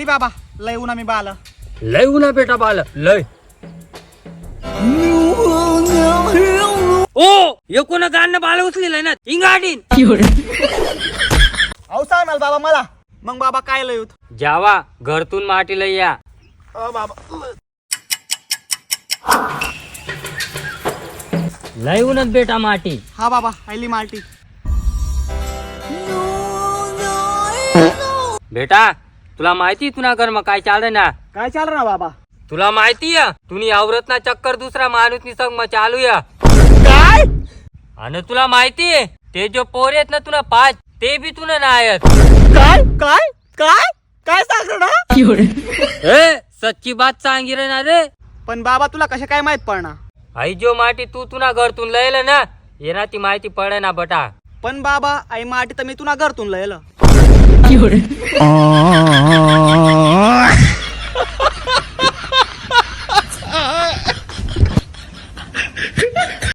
आली बाबा लय उन्हा मी बाल लय उन्हा बेटा बाल लय ओ एकूण गाणं बाल उचलेलं ना इंगाडीन अहो सांगाल बाबा मला मग बाबा काय लय होत जावा घरतून माटी लय या बाबा लय उन्हात बेटा माटी हा बाबा आली माटी बेटा तुला माहिती तुला घर मग काय चाललं ना काय चाल ना बाबा तुला माहिती या तुम्ही आवरत ना चक्कर दुसरा माणूस संग मग चालू या काय आणि तुला माहितीये ते जो पोर आहेत ना तुला 5 ते बी तुला नाही आहेत काय काय काय काय सांग ना ए सच्ची बात सांगी रे ना रे पण बाबा तुला कशा काय माहित पडणार आई जो माटी तू तुला घरतून लयलं ना ये ना ती माहिती पडे ना बटा पण बाबा आई माटी तर मी तुला घरतून लयलं